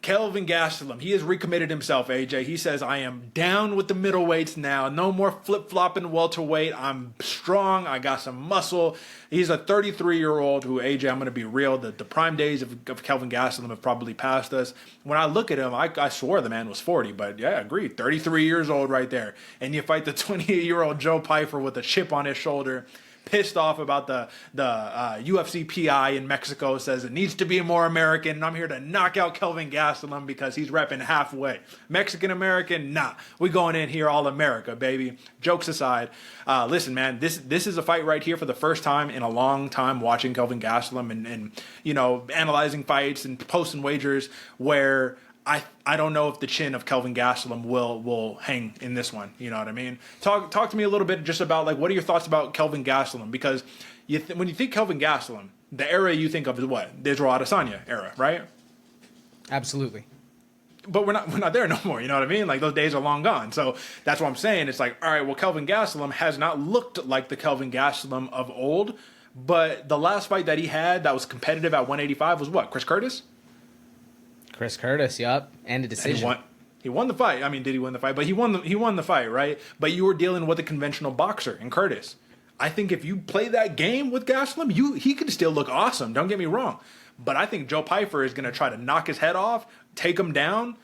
Kelvin Gastelum, he has recommitted himself, AJ. He says, I am down with the middleweights now. No more flip-flopping welterweight. I'm strong. I got some muscle. He's a 33-year-old who, AJ, I'm going to be real, the prime days of Kelvin Gastelum have probably passed us. When I look at him, I swore the man was 40, but yeah, I agree. 33 years old right there. And you fight the 28-year-old Joe Pyfer with a chip on his shoulder, pissed off about the UFC PI in Mexico, says it needs to be more American, and I'm here to knock out Kelvin Gastelum because he's repping halfway. Mexican-American, nah. We going in here all America, baby. Jokes aside, listen, man, this is a fight right here for the first time in a long time watching Kelvin Gastelum and you know, analyzing fights and posting wagers where I don't know if the chin of Kelvin Gastelum will hang in this one. You know what I mean? Talk to me a little bit just about, like, what are your thoughts about Kelvin Gastelum? Because when you think Kelvin Gastelum, the era you think of is what? The Israel Adesanya era, right? Absolutely. But we're not there no more. You know what I mean? Like, those days are long gone. So that's what I'm saying. It's like, all right, well, Kelvin Gastelum has not looked like the Kelvin Gastelum of old. But the last fight that he had that was competitive at 185 was what? Chris Curtis? Chris Curtis, yup, and a decision. And he won the fight. I mean, did he win the fight? But he won the fight, right? But you were dealing with a conventional boxer in Curtis. I think if you play that game with Gastelum, he could still look awesome. Don't get me wrong. But I think Joe Pyfer is going to try to knock his head off, take him down,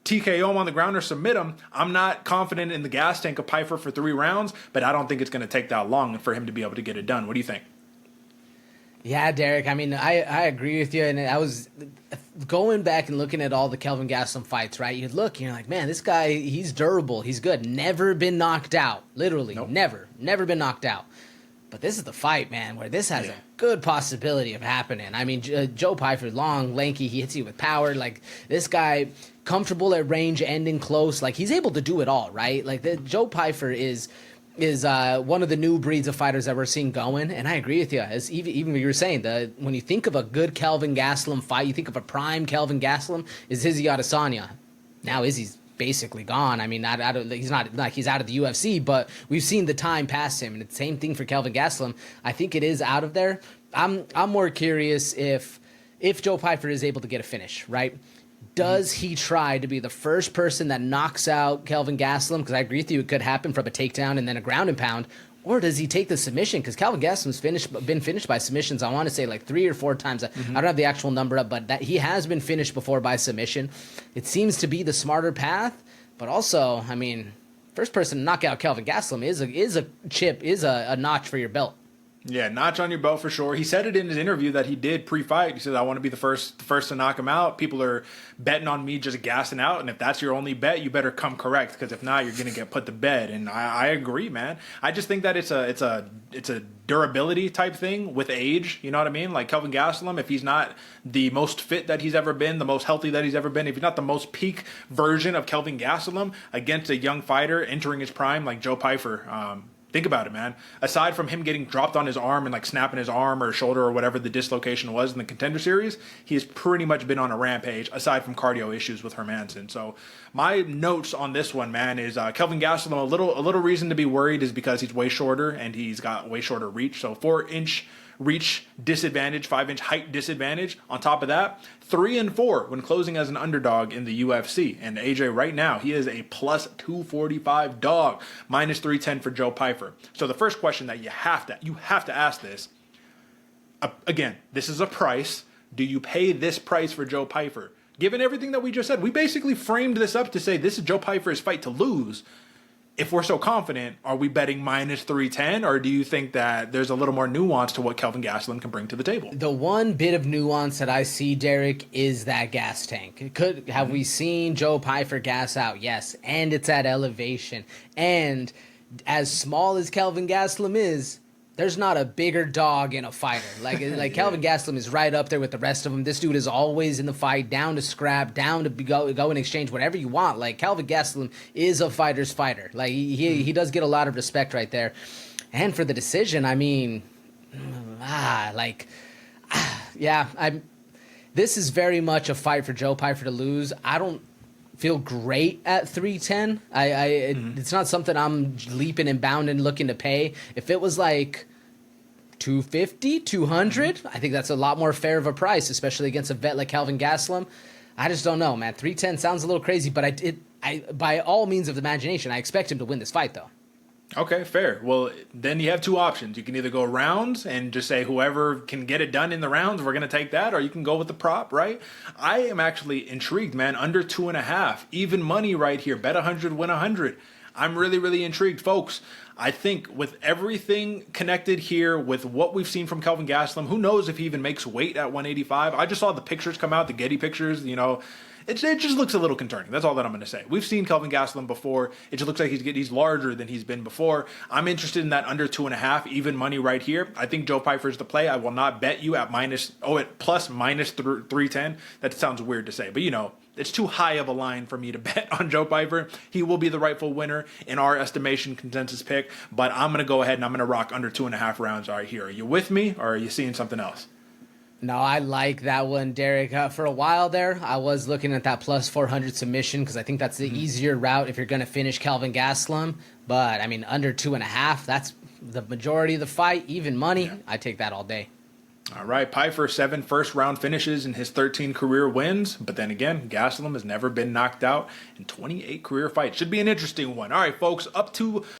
TKO him on the ground or submit him. I'm not confident in the gas tank of Pyfer for 3 rounds, but I don't think it's going to take that long for him to be able to get it done. What do you think? Yeah, Derek, I mean, I agree with you, and I was going back and looking at all the Kelvin Gastelum fights, right? You'd look, and you're like, man, this guy, he's durable, he's good, never been knocked out, literally, nope. never been knocked out. But this is the fight, man, where this has a good possibility of happening. I mean, Joe Pyfer, long, lanky, he hits you with power, like, this guy, comfortable at range, ending close, like, he's able to do it all, right? Like, Joe Pyfer is one of the new breeds of fighters that we're seeing going, and I agree with you. As even you were saying, when you think of a good Kelvin Gastelum fight, you think of a prime Kelvin Gastelum, is Izzy Adesanya. Now Izzy's basically gone. I mean, he's not like he's out of the UFC, but we've seen the time pass him, and it's the same thing for Kelvin Gastelum. I think it is out of there. I'm more curious if Joe Pyfer is able to get a finish, right? Does he try to be the first person that knocks out Kelvin Gastelum? Because I agree with you, it could happen from a takedown and then a ground and pound. Or does he take the submission? Because Kelvin Gastelum's been finished by submissions, I want to say, like 3 or 4 times. I don't have the actual number up, but that he has been finished before by submission. It seems to be the smarter path. But also, I mean, first person to knock out Kelvin Gastelum is a notch for your belt. Yeah, notch on your belt for sure. He said it in his interview that he did pre-fight. He said, I want to be the first to knock him out. People are betting on me just gassing out, and if that's your only bet, you better come correct, because if not, you're going to get put to bed. And I agree, man. I just think that it's a durability type thing with age. You know what I mean? Like Kelvin Gastelum, if he's not the most fit that he's ever been, the most healthy that he's ever been, if he's not the most peak version of Kelvin Gastelum against a young fighter entering his prime like Joe Pyfer, think about it, man. Aside from him getting dropped on his arm and like snapping his arm or shoulder or whatever the dislocation was in the Contender Series, he has pretty much been on a rampage aside from cardio issues with Hermanson. So my notes on this one, man, is Kelvin Gastelum, a little reason to be worried is because he's way shorter and he's got way shorter reach. So 4-inch reach disadvantage, 5-inch height disadvantage. On top of that, 3-4 when closing as an underdog in the UFC. And AJ, right now, he is a plus 245 dog, minus 310 for Joe Pyfer. So the first question that you have to ask this, again, this is a price. Do you pay this price for Joe Pyfer? Given everything that we just said, we basically framed this up to say this is Joe Pyfer's fight to lose. If we're so confident, are we betting minus 310, or do you think that there's a little more nuance to what Kelvin Gastelum can bring to the table? The one bit of nuance that I see, Derek, is that gas tank. Have we seen Joe Pyfer gas out? Yes, and it's at elevation. And as small as Kelvin Gastelum is, there's not a bigger dog in a fighter. Like Kelvin Gastelum is right up there with the rest of them. This dude is always in the fight, down to scrap, down to go and exchange whatever you want. Like Kelvin Gastelum is a fighter's fighter. Like he does get a lot of respect right there. And for the decision, I mean, this is very much a fight for Joe Pyfer to lose. I don't feel great at 310. It's not something I'm leaping and bounding looking to pay. If it was like 250, 200, I think that's a lot more fair of a price, especially against a vet like Kelvin Gastelum. I just don't know, man. 310 sounds a little crazy, but I by all means of the imagination, I expect him to win this fight, though. Okay, fair. Well, then you have two options. You can either go rounds and just say whoever can get it done in the rounds, we're going to take that, or you can go with the prop, right? I am actually intrigued, man. Under 2.5, even money right here. Bet 100, win 100. I'm really, really intrigued, folks. I think with everything connected here, with what we've seen from Kelvin Gastelum, who knows if he even makes weight at 185. I just saw the pictures come out, the Getty pictures, you know. It just looks a little concerning. That's all that I'm going to say. We've seen Kelvin Gastelum before. It just looks like he's larger than he's been before. I'm interested in that under 2.5, even money right here. I think Joe Pyfer is the play. I will not bet you at plus minus 310. That sounds weird to say, but you know, it's too high of a line for me to bet on Joe Pyfer. He will be the rightful winner in our estimation consensus pick, but I'm going to go ahead and I'm going to rock under 2.5 rounds right here. Are you with me, or are you seeing something else? No, I like that one, Derek. For a while there, I was looking at that plus 400 submission because I think that's the easier route if you're going to finish Kelvin Gastelum. But, I mean, under 2.5, that's the majority of the fight. Even money, yeah. I take that all day. All right, Pyfer, 7 first-round finishes in his 13 career wins. But then again, Gastelum has never been knocked out in 28 career fights. Should be an interesting one. All right, folks, up to